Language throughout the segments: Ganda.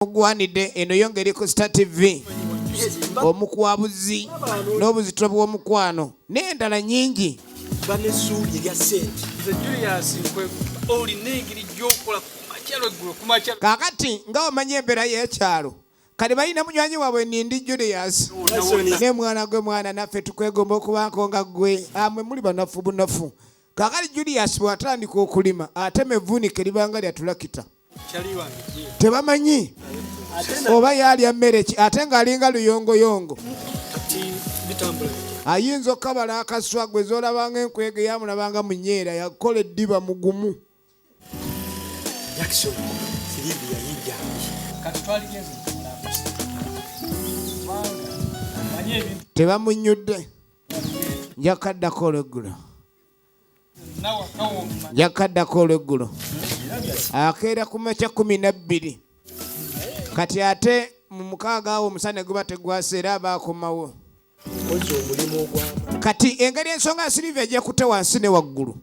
Ogwanidde eno yongeri ku Star TV omukwabuzi n'obuzito bw'omukwano n'endala nnyingi. Kaakati nga omanyi embeera y'ekyalo kale balina munywanyi waabwe Nindi Julius ne mwana gwe mwana naffe tukwegomba okubaako nga ggwe amwe muli banafu bunafu. Kaakati Julius bw'atandika okulima atema evvuunike libanga lya tulakita tebamanyi oba yalya mmere ki ate ng'alinga luyongoyongo ayinza okukabala akaswa gwe z'olabanga enkwege yamulabanga mu nnyeera yakola eddiba mugumu. Tebamunnyudde njakaddako olweggulo akeera ku makya 12 kati ate mu mukaaga awo omusana guba tegwase era abaakomawo. Kati engeri ensonga Silivia gyekutte wansi ne waggulu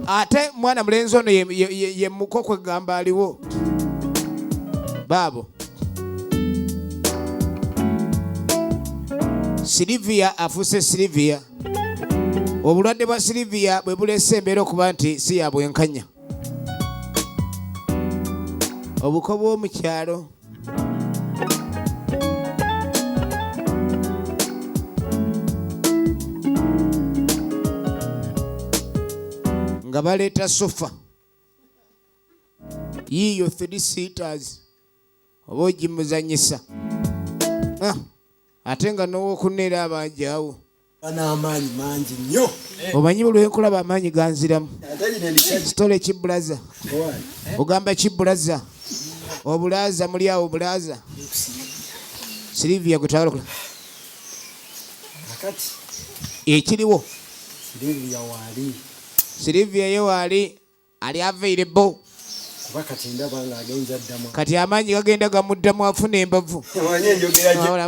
ate mwana mulenzi ono ye muko kwegamba aliwo baabo. Silivia afuuse Silivia. Obulwadde bwa Silivia bwe buleese embeera okuba nti si ya bwenkanya. Obuko bw'omu kyalo nga baleeta sofa yiyo 3 seaters oba ogimuzanyisa ate nga n'owookuneera abangi awo n'amaanyi mangi nnyo. Omanyi buli lwenkulaba amaanyi ganziramu. Sitole kibulaza ogamba kibulaza obulaza muli awo obulaza Silivia gwe twagala ekiriwo Silivia ye waali ali available kati amaanyi gagenda gamuddamu afuna embavu.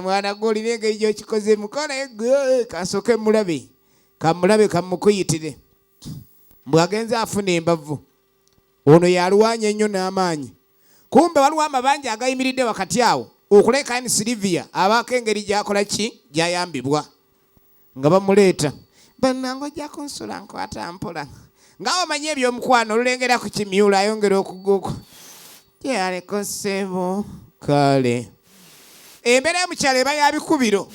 Mwana gw'olina engeri gy'okikoze mukola kasooke mulabe kamulabe kamukuyitire bw'agenze afuna embavu. Ono yalwanya ennyo n'amaanyi. Kumbe waliwo amabanja agayimiridde wakati awo okuleka ni Silivia abaako engeri gy'akola ki gy'ayambibwa nga bamuleeta bannange ojja kunsula nkwata mpola nga omanyi eby'omukwano olulengera ku kimyula ayongera okuguko gyaleko ssebo kale embeera y'omukyalo eba ya bikubiro.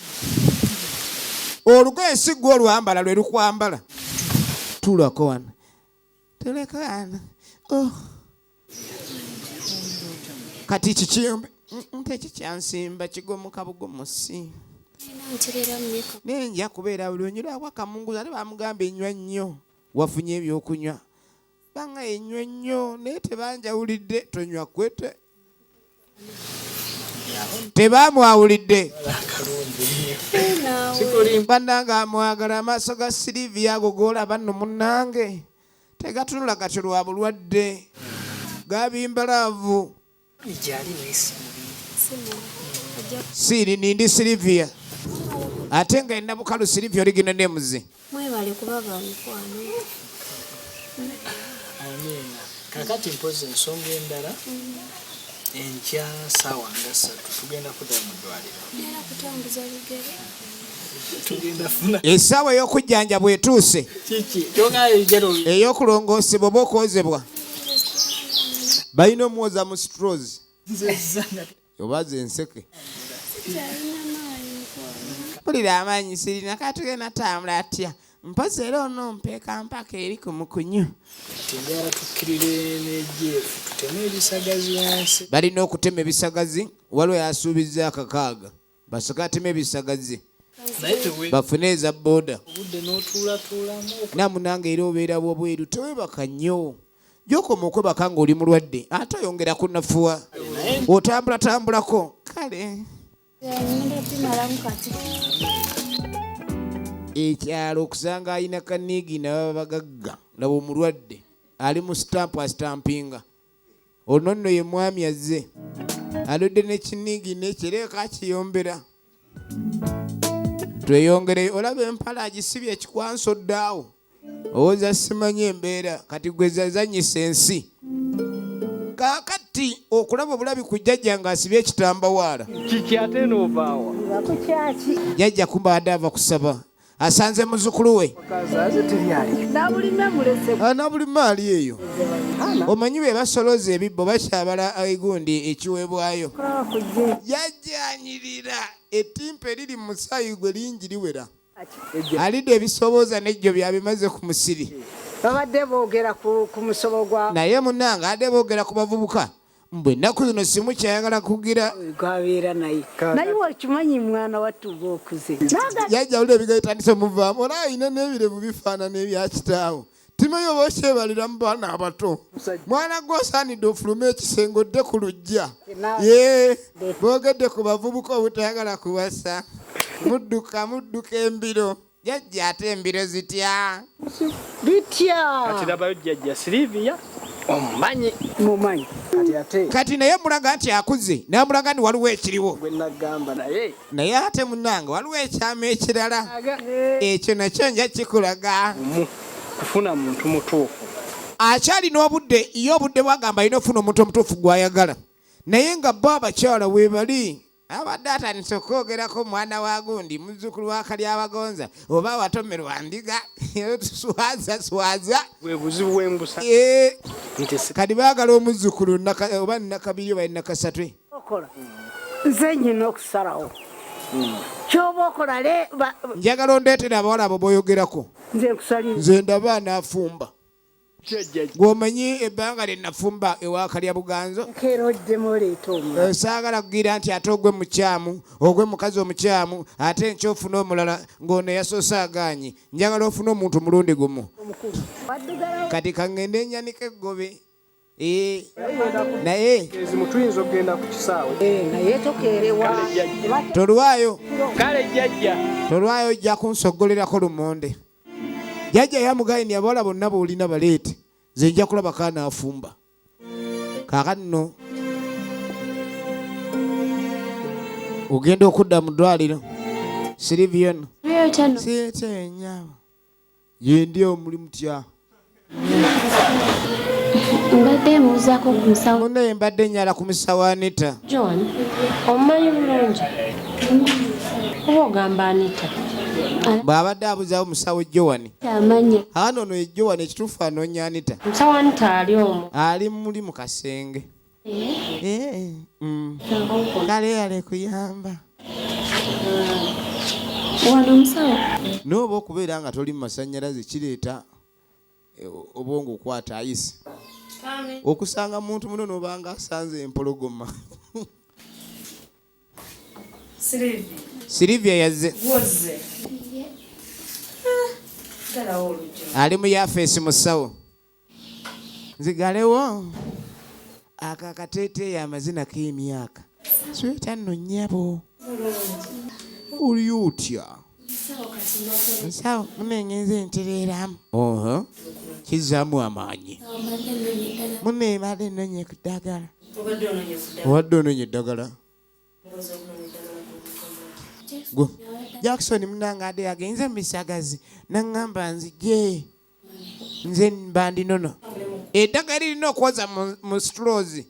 Olugoye si gwe olwambala lwe lukwambala tulako wano tuleko wano kati kikiyombe tekikyansimba kigomuka bugomusi nenja kubeera buli onyulwa kamunguza ate bamugamba enywa nnyo wafunye ebyokunywa banga enywa nnyo naye tebanjawulidde tonywa kwete tebamwawulidde bannanga amwagala amaaso ga Silivia ago g'olaba nno munnange tegatunula gatyo lwa bulwadde gabimbalaavu. Siri Nindi Silivia ate nga enna bukalu Silivia oligino nemuze mwebale kuba bamukwano. Kakati mpozi ensonga endala enkya ssaawa nga 3 tugenda kudda mu ddwaliro Kutambuza bigere tugenda funa essaawa ey'okujjanja bwetuuse kiki ey'okulongoosebwa oba okwozebwa balina omwoza mu straws oba ze enseke pulira amaanyi sirina katugenda tambula atya mpozi era ono mpeeka mpaka eri ku mukunyu tengera tukkirire n'ejeefu tuteme ebisagazi wansi. Balina okutema ebisagazi waliwo yasuubizza akakaaga basooke ateme ebisagazi bafune eza booda obudde n'otuulatuulamu namunange era obeera bwobweru tewebaka nnyo gyokoma okwebaka ng'oli mulwadde ate oyongera kunafuwa otambulatambulako kale ekyalo okusanga alina kaniigi nababa bagagga laba omulwadde ali mu sitampu asitampinga ono nno ye mwami azze aludde n'ekiniigi n'ekireka akiyombera tweyongere olaba empala agisibye ekikwansodde awo owooza simanyi embeera kati gwe zazanyisa ensi kaakati okulaba obulabi ku jjajja ng'asibye ekitambawaala. Kiki ate n'ovaawa? Jjajja kumba adde ava kusaba. Asanze muzzukulu we. Nabulime ali eyo. Omanyi be basoloza ebibbo bakyabala egundi ekiweebwayo. Yajjanyirira ettimpa eriri mu musaayi gwe lingi liwera. Alidde ebisobooza n'ejjo byabimaze ku musiri. Babadde boogera ku musobo gwa. Naye munnange adde boogera ku bavubuka. Mbwe ennaku zino simu kyayagala kugira. Gwabeera naye. Naye wakimanyi mwana wattu bw'okuze. Yajja wulira ebiga bitandise muvaamu. Olaba alina n'ebirevu bifaanana ebya kitaawo. Timanyi oba okyebalira mu baana abato. Mwana gw'osaanidde ofulume ekisenge odde ku luggya. Boogedde ku bavubuka obutayagala kuwasa. Mudduka embiro. Jjajja ate embiro zitya? Bitya. Kati labayo jjajja Silivia omumanyi. Mumanyi. Kati naye mulaga nti akuze. Namulaga nti waliwo ekiriwo. Gwe nagamba Naye ate munnange waliwo ekyama ekirala. Ekyo nakyo nja kikulaga. Kufuna muntu mutuufu. Akyalina obudde iyo obudde bwagamba alina ofuna omuntu omutuufu gw'ayagala. Naye nga bo abakyala weebali. Abadde atandise okwogerako mwana wa gundi muzzukulu wa Kalyabagonza oba watomerwa ndiga swaza bwe buzibu bw'embusa. Kati baagala omuzzukulu oba nakabiri oba nakasatu. Nze nyina okusalawo. Ky'oba okola njagala ondeetera abawala abo b'oyogerako. Nze nkusalira. Nze ndaba anaafumba. Gw'omanyi ebbanga lye nafumba ewa Kalyabuganzo. Saagala kugira nti ate ogwe mukyamu, ogwe mukazi omukyamu, ate nkyofuna omulala ng'ono yasoose agaanyi. Njagala ofune omuntu mulundi gumu. Kati kaŋŋende ennyanika eggobe. Naye mutuyinza okgenda ku kisaawe. Naye tokeerewa. Tolwayo. Kale jjajja. Tolwayo ojja kunsogolerako lumonde. Jjajja yamugaye ni abawala bonna b'olina baleete. Nze nja kulaba kaana afumba. Kaakati nno ogenda okudda mu ddwaliro. Silivia nno. Sietenyawo. Ye ndi omuli mutya. Mbadde mbuuzaako ku musawo. Munne mbadde nyala ku musawo Anita. John, omumanyi bulungi. Oba ogamba Anita. Bw'abadde abuzaawo musawo Joan. Amanya. Ano ono ye Joan ekituufu anoonya Anita. Musawo Anita ali omwo. Ali muli mu kasenge. Kale yale kuyamba. Wano musawo. N'oba okubeera nga toli mu masannyalaze kireeta obwongo okwata ayisi. Okusanga muntu muno n'obanga asanze empologoma. Silivia yazze. Ali mu yafeesi mu ssawo. Nzigalewo. Akakateeteeyo amazina k'emyaka. Sweta nno nnyabo. Oli otya? Nsawo munengenze ntereeramu. Kizzaamu amaanyi. Munne mbadde nnonye ku ddagala. Obadde ononye eddagala. Jackson munange adde yagenze mu bisagazi naŋŋamba nzije. Nze mba ndi nono. Eddagala lirina okwoza mu straws.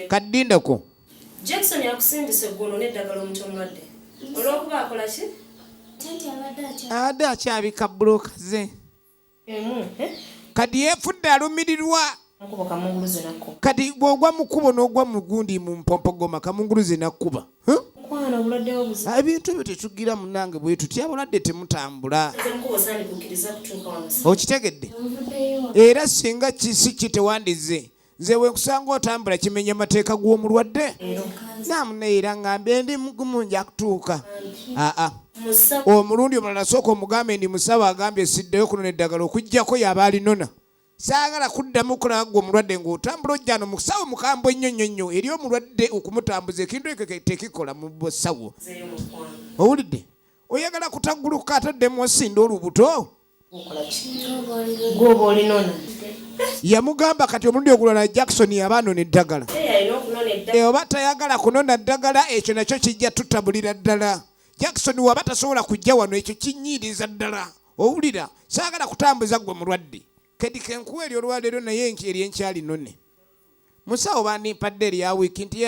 Kaddindako. Jackson yakusindise ggono n'eddagala omuntu omulwadde. Olw'okuba akola ki? Abadde akyabika bbulooka ze. Kati yeefudde alumirirwa. Kati bw'ogwa mu kkubo n'ogwa mu gundi mu mpompogoma kamunguluze nakkuba. Ebintu ebyo tetugira munnange bwe tutya bulwadde temutambula. Okitegedde? Era singa kisi kitewandize. Nze we nkusanga otambula kimenya amateeka g'omulwadde. Naamune era ngambye ndi mugumu nja kutuuka. Omulundi omulala sooka omugambe ndi musawo agambye siddeyo kunona eddagala okuggyako yaba alinona. Saagala kuddamu kulaba gwe omulwadde ng'otambula ojja no musawo mukambwe ennyo eri omulwadde okumutambuza ekintu ekyo tekikola mu busawo. Owulidde? Oyagala kutagguluka ataddemu osinda olubuto? Gw'oba olinona. Yamugamba kati omulundi ogulala Jackson yaba anona eddagala. Oba tayagala kunona ddagala ekyo nakyo kijja tutabulira ddala. Jackson waba tasobola kujja wano ekyo kinyiiriza ddala. Owulira? Saagala kutambuza gwe mulwadde. Kati kenkuwa eri olwaleero naye eri enkyali none. musawo banimpadde erya wiiki nti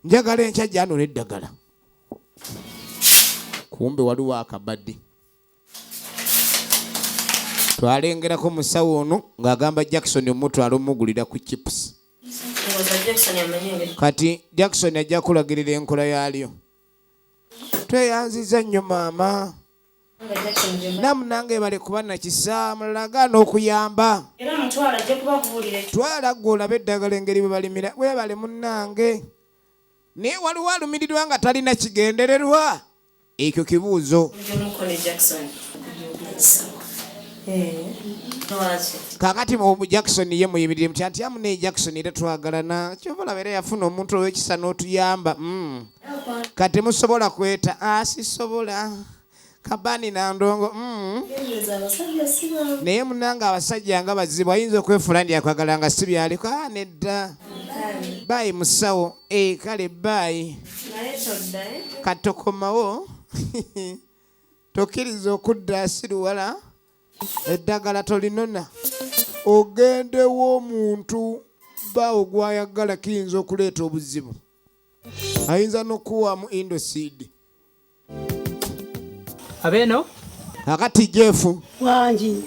njagala enkya gyanona eddagala. Kumbe waliwo akabadde. Twalengerako musawo ono ng'agamba Jackson omutwala omugulira ku chips. Kati Jackson ajja kulagirira enkola yaalyo. Tweyanziza nnyo maama. Namunange bale kuba nakisa mulagaana okuyamba. Era mutwala ajja kubabuulira. Twala gwe olabe eddagala engeri bwe balimira. Weebale munnange. Naye waliwo alumirirwa nga talina kigendererwa. Ekyo kibuuzo. Kakati mu Jackson ye muyimirire muti anti amune Jackson era twagalana. Kyobola bere yafuna omuntu ow'ekisa n'otuyamba. Kati musobola kweta sisobola. Kabani na ndongo. Naye munanga abasajja nga bazibu ayinza okwefuula ndi akwagala nga si byaliko. Nedda. Bayi musawo. Kale bayi. Katokomawo. Tokkiriza okudda asiruwala. Eddagala tolinona. Ogendewo omuntu bawo gwayagala kiyinza okuleeta obuzibu. Ayinza n'okuwaamu Indoseed. Abeno? Kakati Jefu. Wangi.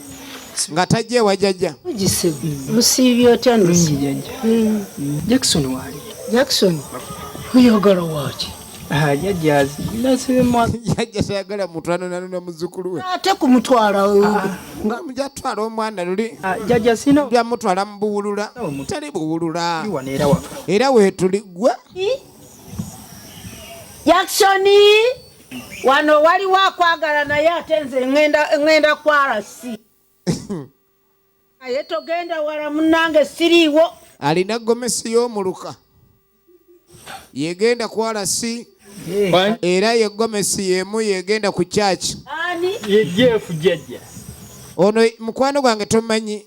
Nga tajje wajajja. Ugisebu. Musiibye otya ndusi? Jackson wali. Jackson. Oyagala waki? Jajja nasema Jajja sayagala mutwano nanuna muzzukulu we. Ate kumutwala nga mujatwala omwana luli. Jajja sino. Bya mutwala mbuwulula. Tali buwulula. Iwanera waka. Era weetuli gwe. Jackson. Wano waliwo akwagala naye ate nze ngenda kwarasi. Aye togenda wala munnange siriiwo. Alina gomesi y'omuluka. Yegenda kwarasi. Era ye gomesi yemu yegenda ku church. Ani? Ye Jeff jajja. Ono mukwano gwange tomanyi.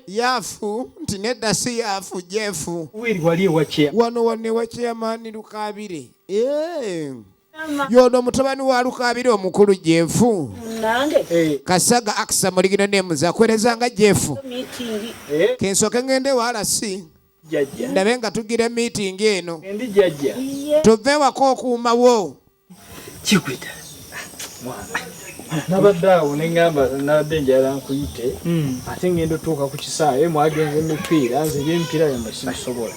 Yafu nti nedda si yafu Jefu. Wiri wali wachia. Wano wane wachia mani Lukabire. Yono mutabani wa Lukabire omukulu Jefu. Nange. Kasaga akisa muligino nemuza kwerezanga Jefu. Meeting. Kensoke ngende wala si. Jajja. Ndabe nga tugira meeting eno. Endi jajja. Tove wako okuumawo. Chikwita. Nabaddawo nengamba nabadde njala nkuyite. Ate ngendo tuuka ku kisaawe mwagenze emipiira nze by'emipiira yamba simusobola.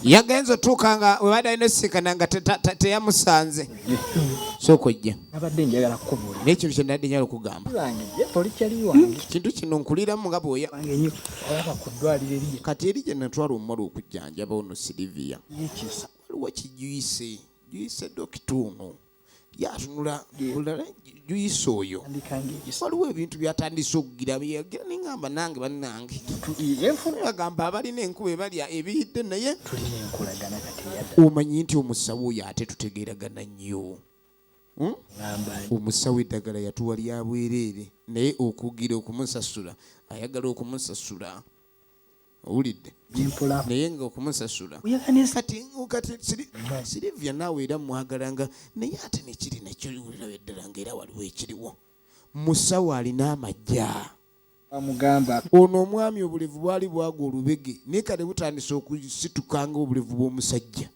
Yagenze otuuka nga webadde alina osinkana nga teyamusanze. Sokojja. Nabadde njagala kukubuulira. N'ekintu kye nadde njagala okugamba. Toli kyali wange. Kintu kino nkuliramu nga bw'oya. Wange nnyo olaba ku ddwaliro eriye. Kati eri gye natwala omuwala okujjanjaba ono Silivia. Waliwo kijuyise. Juyise dokituuno. Yatunula bulala juyise oyo. Waliwo ebintu byatandise okugira byeyagira nengamba nange bannange. Bagamba abalina enkuba ebalya ebiyidde naye. Tulina enkolagana kati yadda. Omanyi nti omusawo oyo ate tutegeeragana nnyo. Omusawo eddagala yatuwa lya bwereere naye okugira okumusasula ayagala okumusasula. Owulidde? Naye nga okumusasula. Kati Silivia naawe era mwagalanga naye ate nekiri nekyoliwulira eddala ngaera waliwo ekiriwo. Musawo alina amajja. Amugamba. Ono omwami obulevu bwali bwagwa olubege naye kale butandise okusitukanga obulevu bw'omusajja.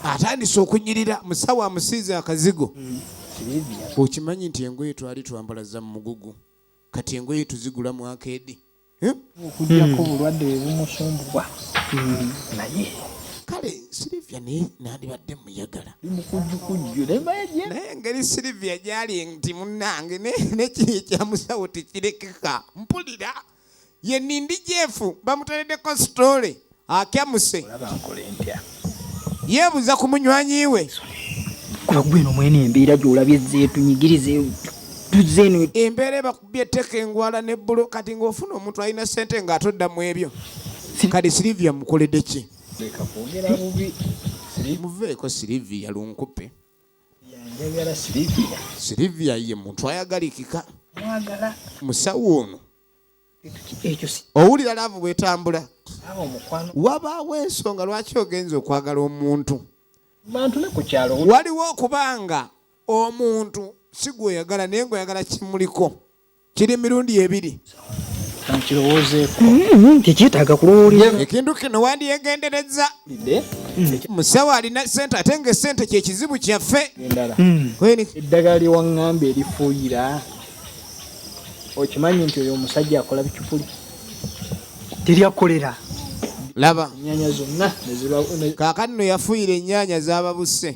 Atandise okunyirira musawo amusiize akazigo. Okimanyi nti engoye twali twambala za mugugu kati engoye tuzigula mu akeedi. Okujjako obulwadde bumusumbwa. Naye kale Silivia nandibadde muyagala. Naye engeri Silivia gyali nti munnange nekiri ekyamusawo tekirekeka. Mpulira ye Nindi Jefu bamutaleddeko sitole akyamuse. olaba nkola ntya. Yeebuza ku munywanyi we. Kuba gweno mwene embeera gy'olabye zeetunyigirize tuzeeno. Embeera bakubye etteka engwala n'ebbulo kati ng'ofuna omuntu alina ssente ng'atodda mu ebyo. Kale Silivia mukoledde ki? Leka kwogera bubi. Muveeko Silivia lunkupe. Yanjagala Silivia. Silivia ye muntu ayagalikika. Mwagala. Musawo ono. Ekyo si. Owulira laavu bw'etambula. Aba omukwano. Wabaawo ensonga lwaki ogenza okwagala omuntu. Bantu ne ku kyalo. Waliwo okubanga omuntu si gw'oyagala naye ng'oyagala kimuliko. Kiri mirundi ebiri. kankirowoozeeko tekyetaaga kulowooleza ekintu kino wandyegendereza musawo alina sente ate nga esente kyekizibu kyaffe endala kweni eddagala lyewaŋŋamba erifuuyira okimanyi nti oyo omusajja akola bicupuli teryakolera laba ennyanya zonna kaakati no yafuuyira ennyaanya z'ababuse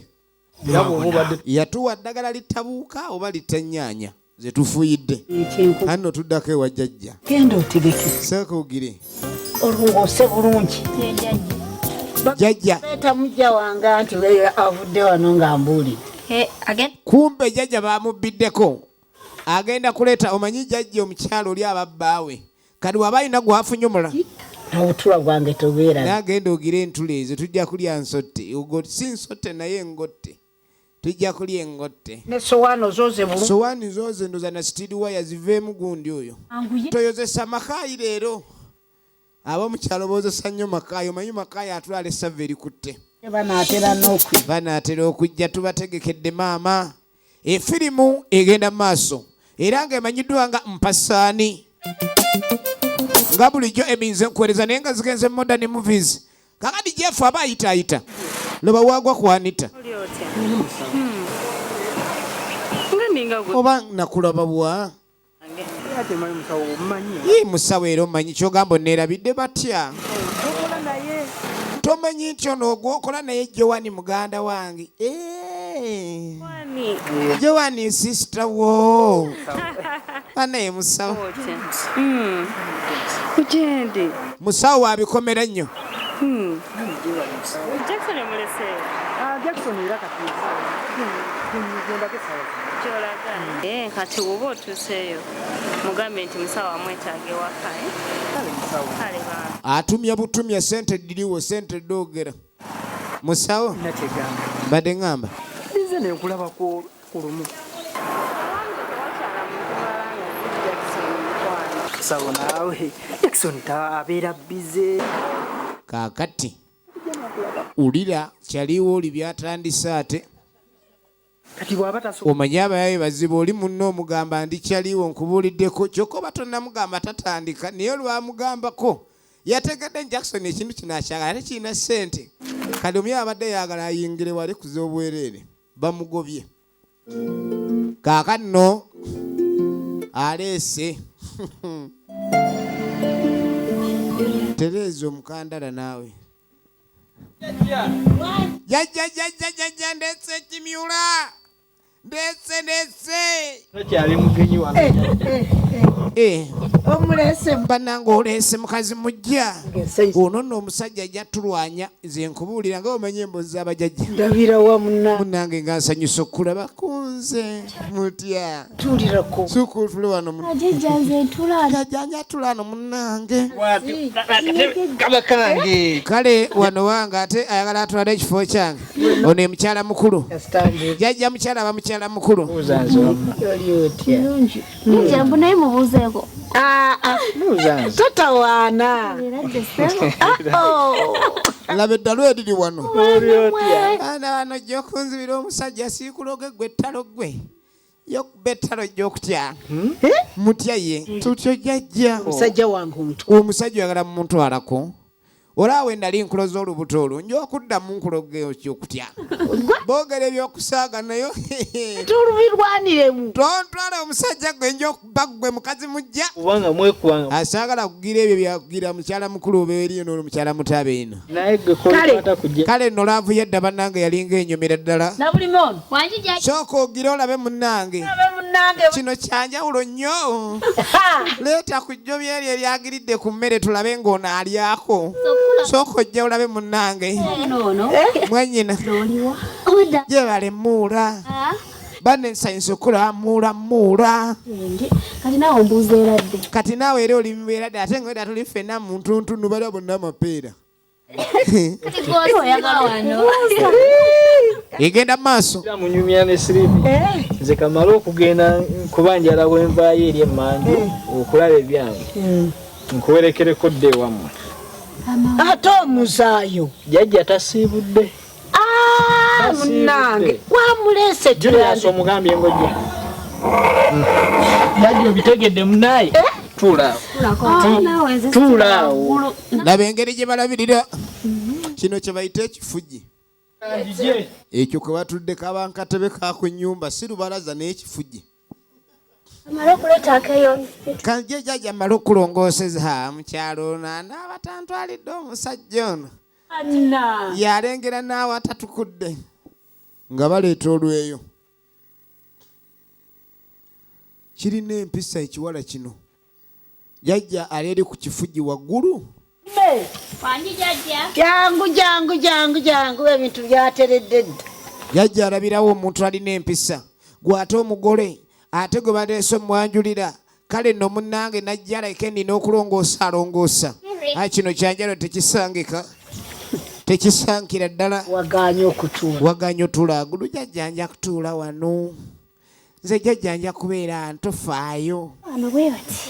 era bw'oba obadde yatuwa ddagala litabuuka oba litannyanya zetufuuyidde anno tuddako ewa jjajja genda otegeke seekugire olungose bulungi jjajja leeta mujja wange nti avudde wano nga mbuuli kumbe jjajja bamubbiddeko agenda kuleeta omanyi jjajja omukyalo oli ababbaawe kati waba alina gwafunye omula obutula bwange tobeera nagenda ogire entule ezo tujja kulya nsotte si nsotte naye engotte tujja kulya engotte ne sowaano zooze bulungi sowaani zooze ndoza na stiri waya ziveemu gundi oyo toyozesa makaayi leero ab'omukyalo boozesa nnyo makaayi omanyi makaayi atwala essava erikutte banaatera okujja tubategekedde maama efirimu egenda mu maaso era ng'emanyiddwa nga mpasaani nga bulijjo eminze nkuweereza naye nga zigenze modern movies kakati jefu aba ayitaayita loba waagwa ku Anita oba nakulaba bwa musawo era omanyi kyogamba oneerabidde batya tomanyi nti ono ogwokola naye Jowani muganda wange Jowani sister wo anaye musawo musawo wabikomera nnyo kati woba otuuseeyo mugambe nti musawo amwetaaga ewaka atumya butumya sente diriwo sente dogera musawo badde ngamba nze nenkulaba ku lumu sawo naawe Jackson abeera bize kaakati ulira kyaliwo oli byatandise ate kati bw'aba omanyi abayaye bazibu oli munno omugamba ndikyaliwo nkubuuliddeko kyokka oba tonnamugamba tatandika naye olwamugambako yategedde Jackson ekintu kino akyagala ate kirina ssente kati omuye abadde yagala ayingire wali kuza obwereere bamugobye kaakati nno aleese tereeza omukandala naawe jajja ndetse ekimyula ndetse takyali mugenyi wano omulese bananga oleese mukazi mujja ono nno omusajja ajja tulwanya nze nkubuulira nga omanyi embozi z'abajjajja ndabira wa munnange nga nsanyusa okulaba kunze mutya tulirako sukutule wano jajja tulano munnange kaba kange kale wano wange ate ayagala atwala ekifo kyange ono emukyala mukulu jajja mukyala aba mukyala mukulu njambu naye mubuuzeeko totawaana laba eddalo eriri wano ana wano gyokunzibira omusajja siikuloge gwe ettalo gwe yokuba ettalo gyokutya mutya ye tutyo jjajja musajja wange omutwe omusajja oyagala mumuntwalako olaawe nali nkuloza olubuto olwo nja okuddamu nkuloge kyokutya boogera ebyokusaaga nayo tulubirwaniremu tontwala omusajja gwe nja okuba gwe mukazi mujja kubanga mwekubanga asaagala kugira ebyo byakugira mukyala mukulu oba eri eno mukyala mutabe eno naye gwe kokwata kujja kale nno laavu yadda bannange yalinga enyomera ddala nabulimi ono sooka ogire olabe munnange kino kyanjawulo nnyo leeta ku jjo byeri eryagiridde ku mmere tulabe ng'ono alyako sooka ojja olabe munnange mwenyina gye bale muula banne nsanyusa okulaba muula kati naawe ombuuza eradde kati naawe era oli mbeeradde ate nga weda tuli ffenna muntu ntunu baliwa bonna amapeera kati gwosi oyagala wano egenda mu maaso munyumya ne siripi nze kamala okugenda kuba njala bwenvaayo eri emmanju okulaba ebyange nkuwerekereko dde wammwe ate omuzaayo jjajja tasiibudde munange wamulese julias omugambye ngojja jjajja obitegedde munaye tuulaawo laba engeri gye balabirira kino kye bayita ekifugi ekyo kwe batuddeko abankatebe kako ennyumba si lubalaza n'ekifugi kanje jjajja mmale okulongooseza mukyalo ono anaaba tantwalidde omusajja ono yalengera naawe atatukudde nga baleeta olweyo kirina empisa ekiwala kino jjajja ali eri ku kifugi waggulu jangu ebintu byateredde dda jjajja alabirawo omuntu alina empisa gwate omugole ate gwe baleese omwanjulira kale nno munnange najja alayike ennina okulongoosa alongoosa kino kyanjalo tekisangika tekisankira ddala waganya otuula agulu jjajja nja kutuula wano nze jjajja nja kubeera ntofaayo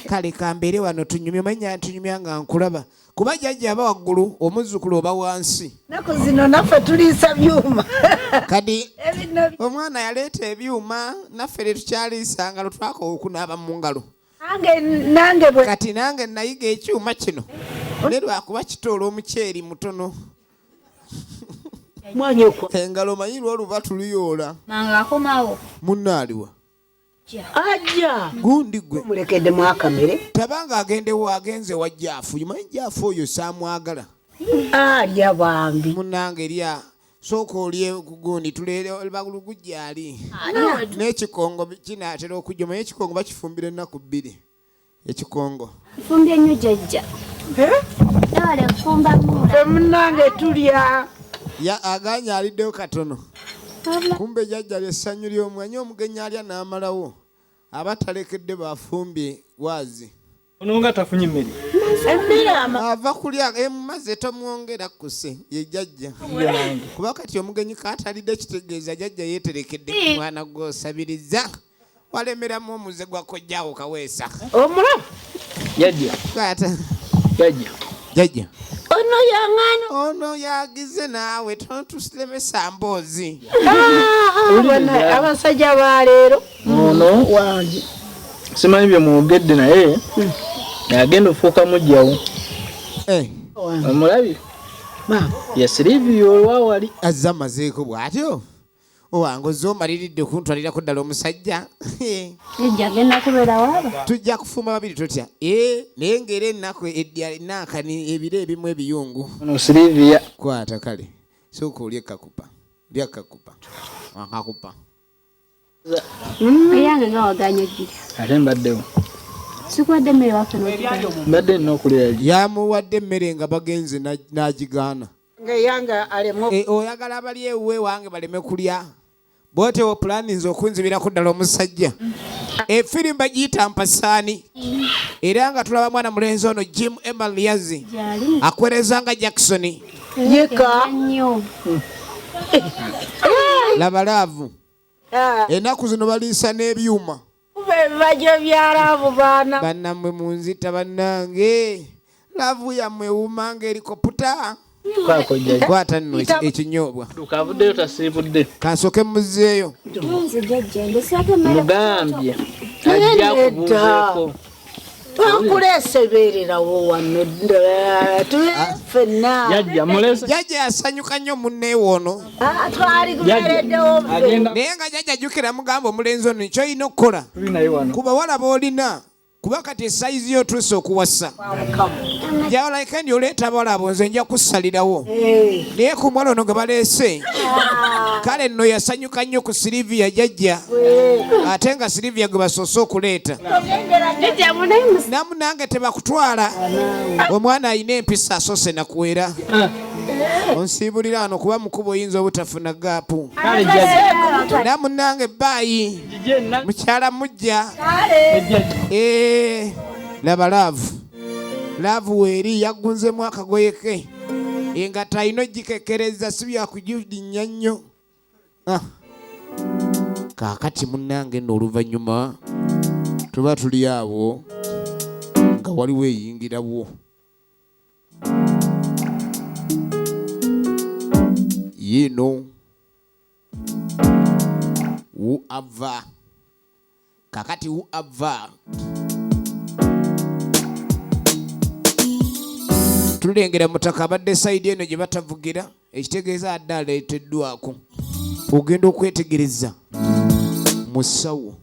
kale kambeere wano tunyumye manya ntunyumya nga nkulaba kuba jjajja aba waggulu omuzzukulu oba wansi naku zino naffe tuliisa byuma kadi omwana yaleeta ebyuma naffe tetukyaliisanga lwetwakola okunaaba mu ngalo kati nange nayiga ekyuma kino ne lwakuba kitoola omuceeri mutono engalo manyi lwoluba tuluyoola munnaaliwa ajja gundi gwe mulekedde mwakamere tabanga agendewo agenze wa jjaafu manyi jjaafu oyo saamwagala alya bambi munnange erya sooka olye gundi tulebagulugujjaali n'ekikongo kinaatera okujja manyi ekikongo bakifumbira ennaku 2 ekikongo fumbye nnyo jjajja nawale fumba munnange tulya aganya aliddeyo katono kumbe jjajja lyessanyu ly'omwanyi omugenyi alya n'amalawo abatalekedde bafumbye waazi ono nga tafunye emmere ava kulya emumaze tomwongera kuse ye jjajja kuba kati omugenyi kaatalidde kitegeeza jjajja yeeterekedde ku mwana gw'osabiriza walemeramu omuze gwa kojjaawo kaweesa omulamu jjajja ono yaŋŋano ono yagize naawe tontulemesa mboozi abasajja baleero ono wange simanyi bye mwogedde naye agenda ofuuka mujjawo omulabi yasirivio olwawali azze amazeeko bw'atyo owange ozze omaliridde okuntwalirako ddala omusajja agenda kubeera waaba tujja kufumba babiri totya naye ng'era ennaku nankani ebiro ebimu ebiyungu ono sirivia kwata kale sooka olya kakupa lya kakupa akakupa eyange nga waganya ggiri ate mbaddewo sikuwadde emmere waffe mbadde nina okulya yamuwadde emmere nga bagenze n'agigaana ngeyanga alemu oyagala abali ewuwe wange baleme kulya bwotewo pulaninze okunzibirako ddala omusajja efirimba giyita mpasaani era nga tulaba mwana mulenzi ono Jim Emaliazi akwereza nga Jackson yeka nnyo laba laavu ennaku zino baliisa n'ebyuma bajo byalaavu baana bannammwe munzita bannange laavu yammwe ewuuma ng'erikoputa kwata nno ekinyoobwa tukavuddeyo tasiibudde kansoke muzzeeyo nze jjajja ndesako emmere mugambye ajja kubuuzeeko twakuleese beererawo wano ffenna jjajja mulese jjajja yasanyuka nnyo munneewo ono twali kubeereddewo naye nga jjajja jjukira mugamba omulenzi ono kyoyina okukola tuli naye wano kuba walaba olina kuba kati esayizi yotuuse okuwasa jawalaika ndi oleeta abalabo nze nja kusalirawo naye ku mwala ono ge baleese kale nno yasanyuka nnyo ku Silivia jjajja ate nga Silivia gwe basoose okuleeta namu nange tebakutwala omwana alina empisa asoose nakuwera onsiibulira wano kuba mukuba oyinza obutafuna gaapu namu nange baayi mukyala mujja laba laavu weeri yaggunzemu akagoye ke engato alina ogikekereza si byakujudinnya nnyo kaakati munnange nno oluvannyuma tuba tuli awo nga waliwo eyingirawo yino wu ava kakati wu ava tulengera mutaka abadde side eno gye batavugira ekitegeeza adde aleeteddwako ogenda okwetegereza musawo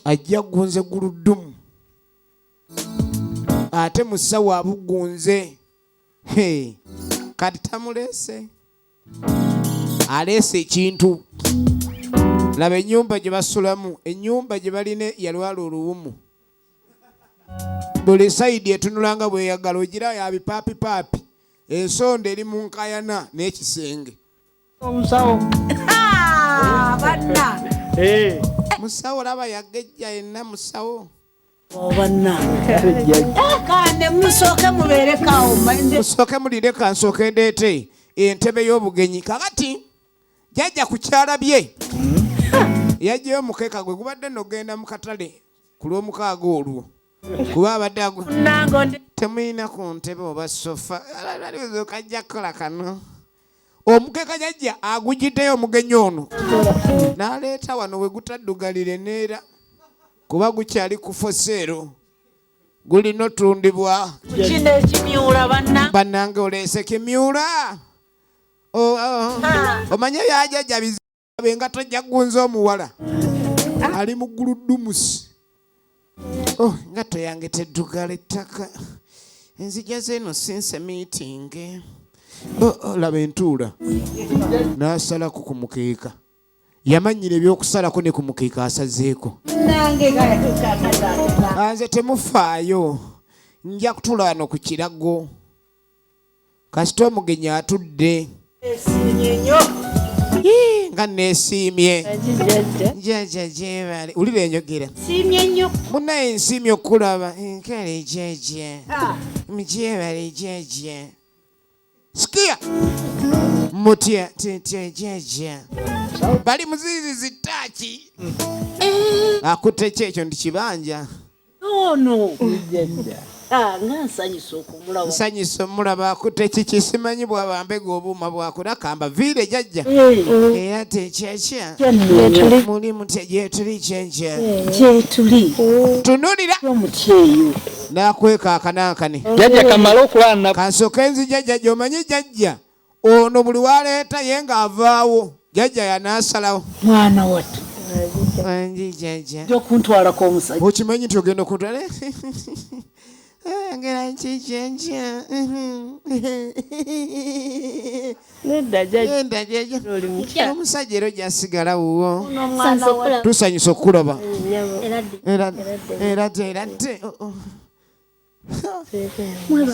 ajja gunze guludumu ate musawo abugunze kati tamuleese aleese ekintu laba ennyumba gye basulamu ennyumba gye balina yalwala oluwumu buli sayidi etunulanga bweyagala ogira ya bipaapi ensonda eri mu nkayana n'ekisenge omusawo banna musawo laba yagejja yenna musawo banna kande musooke mubeerekawo musooke mulire kansooke ndeete entebe y'obugenyi kakati jajja ku kyala bye yajjayo omukeeka gwe gubadde nogenda mu katale ku lw'omukaaga olwo kuba abadde temuyina ku ntebe oba sofa kajja kukola kano omukeeka jajja agugiddeyo omugenyi ono n'aleeta wano we gutaddugalire neera kuba gukyali ku foseero gulina otundibwa kino ekimyula bannange oleese kimyula omanye byajajja bizabe nga tojja gunza omuwala ali mu guludumusi ngato yange teddugala ettaka enzija zeeno sinse miitingi laba entuula n'asalaku ku mukeeka yamanyira ebyokusalako ne ku mukeeka asazeeko nze temufaayo nja kutuula wano ku kirago kasita omugenyi atudde nga neesiimye jaja gyebale ulira enjogera munaye nsiimye okulaba nkale jaja mgyebale jaja sikia mutya titya jaja bali muzizi zitaki akutte kyekyo ndi kibanja ono ngansanyisa okumulaba nsanyisa omulaba akutte kiki simanyi bwabambega obuuma bwakola kamba viire jajja era tekyakya muli mutya gyetuli kyenkya gyetuli tunulira omutyeyo nakweka akanankane jajja kamala okulana kansooke nzi jajja gy'omanyi jajja ono buli waleeta ye ng'avaawo jajja yanaasalawo mwana wattu wangi jajja okuntwalako omusajja okimanyi nti ogenda okuntwala ngera nkikyenkya nedda jajja enda jajja oli mukya omusajja era ojjasigala wuwo Sanze okulaba. tusanyusa okulaba Era dde. era dde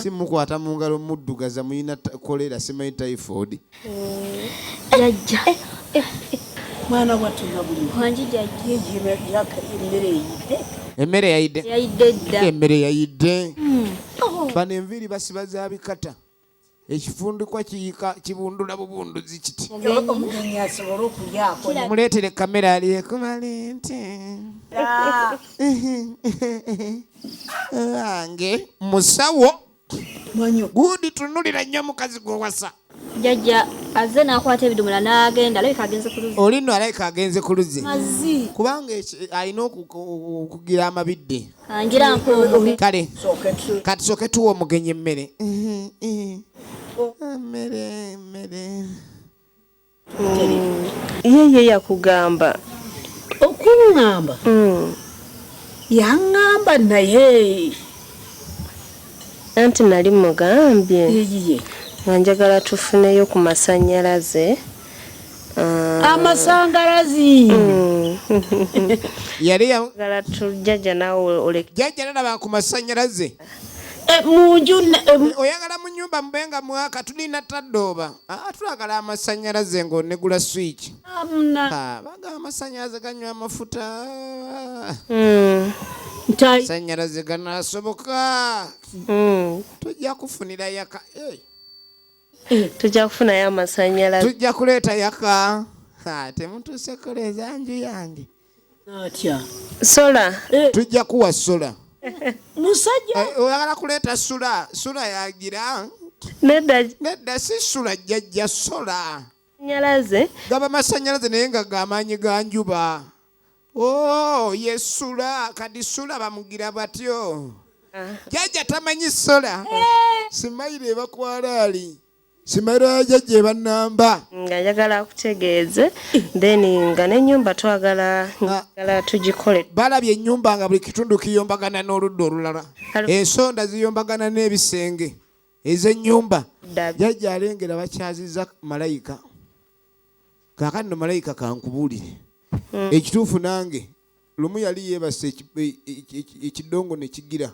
simukwata mu ngalo muddugaza muyina kolera simanyi typhoid Jajja. mwana wattu nga buli Wangi jajja. emmere eyidde emmere yayidde Yayidde dda. emmere yayidde bano enviiri basiba za bikata ekifundikwa kibundula bubunduzi kiti omugenyi asobole okulyako muleetere kamera alyekumale nti wange musawo gudi tunulira nnyo mukazi gwewasa Jajja azze n'akwata ebidomola n'agenda alabika agenze ku luzzi. oli nno alayika agenze ku luzzi mazzi kubanga alina okugira amabidde Angira nkuumu. kale kati soke tuwa omugenyi emmere emmere ye yakugamba okuŋŋamba yaŋŋamba naye anti nali mugambye eyiye nga njagala tufuneyo ku masannyalaze amasangalazi yali njagala tujjajja naawe oleke jajja nalaba ku masannyalaze munju oyagala mu nnyumba mube nga mwaka tulina taddooba tulagala amasannyalaze ng'onegula swiki baga amasannyalaze ganywa amafuta amasannyalaze ganaasoboka tujja kufunira yaka tujja kufunayo amasannyalaze tujja kuleeta yaka temutuuse koleeza nju yange atya sola tujja kuwa sola musajja oyagala kuleeta sula yagira nedda si sula jjajja sola nyalaze gaba masannyalaze naye nga gamaanyi ga njuba ye sula kati sula bamugira batyo jjajja tamanyi sola simayiro ebakwala ali simayiro ya jjajja ebannamba nga njagala kutegeeze then nga n'ennyumba twagala tugikole. balabye ennyumba nga buli kitundu kiyombagana n'oludda olulala ensonda ziyombagana n'ebisenge ez'ennyumba jjajja alengera bakyaziza malayika kaakati no malayika kankubuulire ekituufu nange lumu yali yeebase ekidongo ne kigira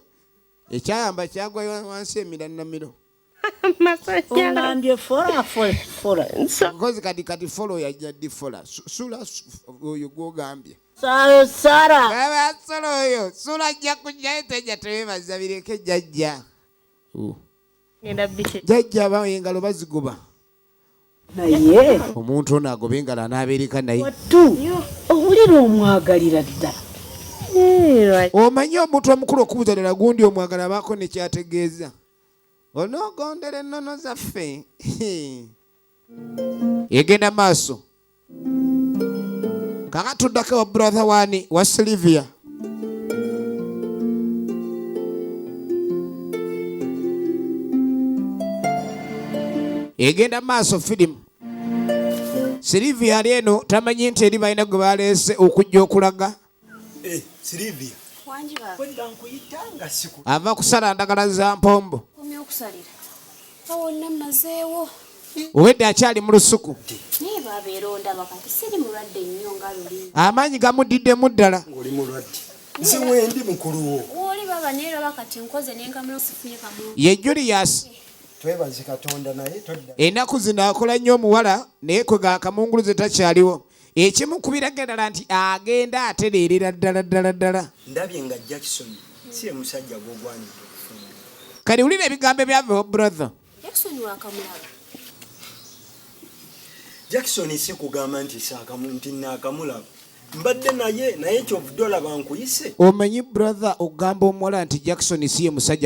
ekyayamba kyagwa wansi emiranamiro Ongambye fola. nkozi kati folo yajja ddi fola sula oyo gwogambye Sara. baba sula oyo sula ajja kujjayo tejja tewebaza bireke jjajja jjajja aba engalo bazigoba Naye omuntu ono agoba engalo anaabeereka naye wattu owulira omwagalira ddala. omanyi omuntu omukulu okubuuza ddala gundi omwagala abaako nekyategeeza onoogondera ennono zaffe egenda maaso kakatuddako wa brother wani wa Silivia egenda maaso firimu Silivia ali eno tamanyi nti eri balina gwe baleese okujja okulaga Silivia kwenda nkuyitanga siku ava kusala ndagala za mpombo Komye okusalira. Awo namazeewo. obwedde akyali mu lusuku Naye babeeronda bakati siri mulwadde nnyo nga luli. amaanyi gamudiddemu ddala ng'oli mulwadde nsiwe ndi mukulu wo Oli baba neero bakati nkoze n'enkamula sifunye kamu. ye Julius twebaze Katonda naye todda ennaku zino akola nnyo omuwala naye kwe gakamunguluze takyaliwo ekimu kubiraga ddala nti agenda atereerera ddala ndabye nga Jackson si ye musajja gw'ogwanidde okufunga kati wulira ebigambo ebyavewo brother Jackson wakamulaba. Jackson si kugamba nti naakamulaba mbadde naye kyovudde olaba nkuyise omanyi brother ogamba omuwala nti Jackson si ye musajja